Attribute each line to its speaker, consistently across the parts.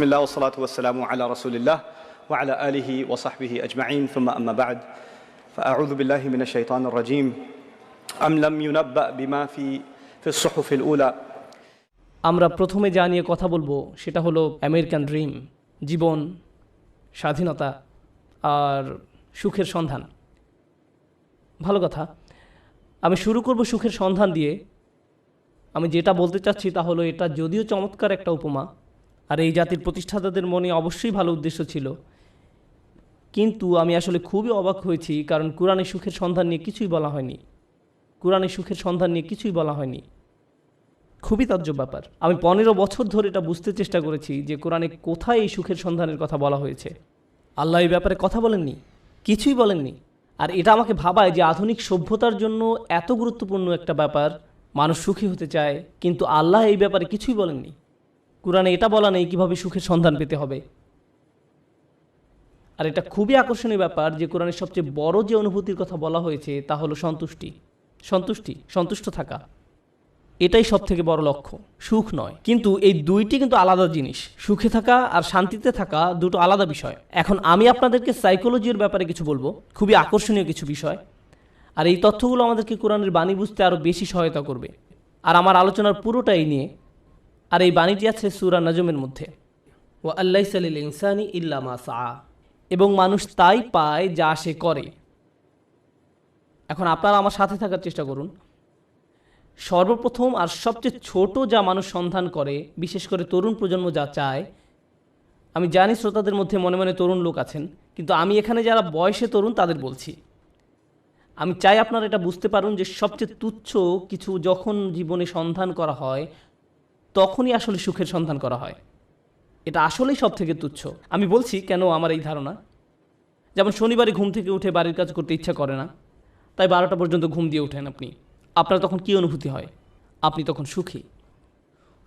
Speaker 1: بسم الله والصلاة والسلام على رسول الله وعلى آله وصحبه أجمعين ثم أما بعد فأعوذ بالله من الشيطان الرجيم أم لم ينبأ بما في الصحف الأولى
Speaker 2: আমরা প্রথমে যা নিয়ে কথা বলবো সেটা হলো আমেরিকান ড্রিম, জীবন, স্বাধীনতা আর সুখের সন্ধান। ভালো কথা, আমি শুরু করব সুখের সন্ধান দিয়ে। আমি যেটা বলতে চাচ্ছি তা হলো, এটা যদিও চমৎকার একটা উপমা, আর এই জাতির প্রতিষ্ঠাতাদের মনে অবশ্যই ভালো উদ্দেশ্য ছিল, কিন্তু আমি আসলে খুবই অবাক হয়েছি, কারণ কোরআনে সুখের সন্ধান নিয়ে কিছুই বলা হয়নি। কোরআনে সুখের সন্ধান নিয়ে কিছুই বলা হয়নি। খুবই তাজ্জব ব্যাপার। আমি 15 বছর ধরে এটা বুঝতে চেষ্টা করেছি যে কোরআনে কোথায় এই সুখের সন্ধানের কথা বলা হয়েছে। আল্লাহ এই ব্যাপারে কথা বলেননি, কিছুই বলেননি। আর এটা আমাকে ভাবায় যে আধুনিক সভ্যতার জন্য এত গুরুত্বপূর্ণ একটা ব্যাপার, মানুষ সুখী হতে চায়, কিন্তু আল্লাহ এই ব্যাপারে কিছুই বলেননি। কোরআনে এটা বলা নেই কীভাবে সুখের সন্ধান পেতে হবে। আর এটা খুবই আকর্ষণীয় ব্যাপার যে কোরআনের সবচেয়ে বড় যে অনুভূতির কথা বলা হয়েছে তা হলো সন্তুষ্ট থাকা। এটাই সব থেকে বড় লক্ষ্য, সুখ নয়। কিন্তু এই দুইটি কিন্তু আলাদা জিনিস। সুখে থাকা আর শান্তিতে থাকা দুটো আলাদা বিষয়। এখন আমি আপনাদেরকে সাইকোলজির ব্যাপারে কিছু বলবো, খুবই আকর্ষণীয় কিছু বিষয়। আর এই তথ্যগুলো আমাদেরকে কোরআনের বাণী বুঝতে আরও বেশি সহায়তা করবে। আর আমার আলোচনার পুরোটা এই নিয়ে। আর এই বাণীটি আছে সূরা নাজমের মধ্যে, ওয়া আল্লাইসা লিল ইনসানি ইল্লা মা সাআ, এবং মানুষ তাই পায় যা সে করে। এখন আপনারা আমার সাথে থাকার চেষ্টা করুন। সর্বপ্রথম আর সবচেয়ে ছোট যা মানুষ সন্ধান করে, বিশেষ করে তরুণ প্রজন্ম যা চায়, আমি জানি শ্রোতাদের মধ্যে মনে মনে তরুণ লোক আছেন, কিন্তু আমি এখানে যারা বয়সে তরুণ তাদের বলছি। আমি চাই আপনারা এটা বুঝতে পারুন যে সবচেয়ে তুচ্ছ কিছু যখন জীবনে সন্ধান করা হয়, তখনই আসলে সুখের সন্ধান করা হয়। এটা আসলেই সব থেকে তুচ্ছ। আমি বলছি কেন আমার এই ধারণা। যেমন শনিবারে ঘুম থেকে উঠে বাড়ির কাজ করতে ইচ্ছা করে না, তাই 12টা পর্যন্ত ঘুম দিয়ে ওঠেন আপনি। আপনার তখন কী অনুভূতি হয়? আপনি তখন সুখী।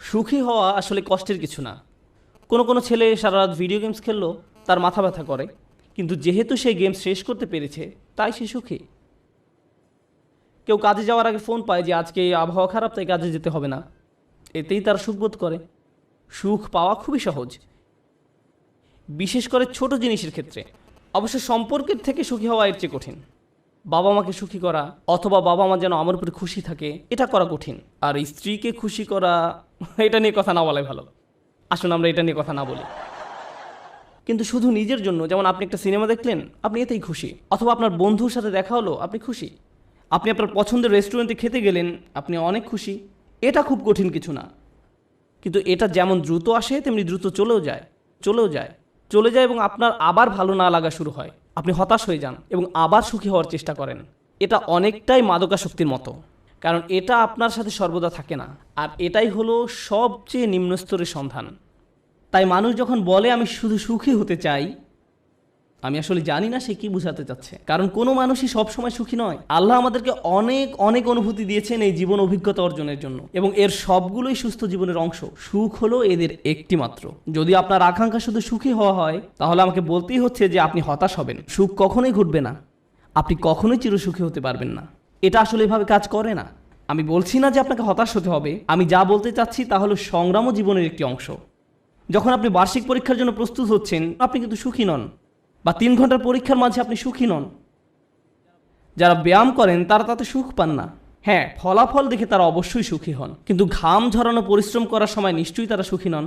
Speaker 2: সুখী হওয়া আসলে কষ্টের কিছু না। কোনো ছেলে সারা রাত ভিডিও গেমস খেললো, তার মাথা ব্যথা করে, কিন্তু যেহেতু সে গেম শেষ করতে পেরেছে তাই সে সুখী। কেউ কাজে যাওয়ার আগে ফোন পায় যে আজকে আবহাওয়া খারাপ, তাই কাজে যেতে হবে না, এতেই তার সুখ বোধ করে। সুখ পাওয়া খুবই সহজ, বিশেষ করে ছোট জিনিসের ক্ষেত্রে। অবশ্য সম্পর্কের থেকে সুখী হওয়া এর চেয়ে কঠিন। বাবা মাকে সুখী করা, অথবা বাবা মা যেন আমার উপরে খুশি থাকে, এটা করা কঠিন। আর স্ত্রীকে খুশি করা, এটা নিয়ে কথা না বলাই ভালো। আসুন আমরা এটা নিয়ে কথা না বলি। কিন্তু শুধু নিজের জন্য, যেমন আপনি একটা সিনেমা দেখলেন, আপনি এতেই খুশি। অথবা আপনার বন্ধুর সাথে দেখা হলো, আপনি খুশি। আপনি আপনার পছন্দের রেস্টুরেন্টে খেতে গেলেন, আপনি অনেক খুশি। এটা খুব কঠিন কিছু না। কিন্তু এটা যেমন দ্রুত আসে তেমনি দ্রুত চলে যায় এবং আপনার আবার ভালো না লাগা শুরু হয়। আপনি হতাশ হয়ে যান এবং আবার সুখী হওয়ার চেষ্টা করেন। এটা অনেকটাই মাদকাসক্তির মতো, কারণ এটা আপনার সাথে সর্বদা থাকে না। আর এটাই হলো সবচেয়ে নিম্ন স্তরের সন্ধান। তাই মানুষ যখন বলে আমি শুধু সুখী হতে চাই, আমি আসলে জানি না সে কি বোঝাতে চাচ্ছে। কারণ কোনো মানুষই সবসময় সুখী নয়। আল্লাহ আমাদেরকে অনেক অনুভূতি দিয়েছেন এই জীবন অভিজ্ঞতা অর্জনের জন্য, এবং এর সবগুলোই সুস্থ জীবনের অংশ। সুখ হলো এদের একটি মাত্র। যদি আপনার আকাঙ্ক্ষা শুধু সুখী হওয়া হয়, তাহলে আমাকে বলতেই হচ্ছে যে আপনি হতাশ হবেন। সুখ কখনোই ঘটবে না, আপনি কখনোই চিরসুখী হতে পারবেন না। এটা আসলে এভাবে কাজ করে না। আমি বলছি না যে আপনাকে হতাশ হতে হবে। আমি যা বলতে চাচ্ছি তা হলো সংগ্রামও জীবনের একটি অংশ। যখন আপনি বার্ষিক পরীক্ষার জন্য প্রস্তুত হচ্ছেন, আপনি কিন্তু সুখী নন। বা 3 ঘন্টার পরীক্ষার মাঝে আপনি সুখী নন। যারা ব্যায়াম করেন তারা তাতে সুখ পান না। হ্যাঁ, ফলাফল দেখে তারা অবশ্যই সুখী হন, কিন্তু ঘাম ঝরানো পরিশ্রম করার সময় নিশ্চয়ই তারা সুখী নন।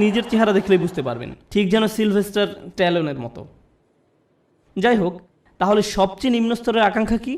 Speaker 2: নিজের চেহারা দেখলেই বুঝতে পারবেন, ঠিক যেন সিলভেস্টার স্ট্যালোনের মতো। যাই হোক, তাহলে সবচেয়ে নিম্ন স্তরের আকাঙ্ক্ষা কি?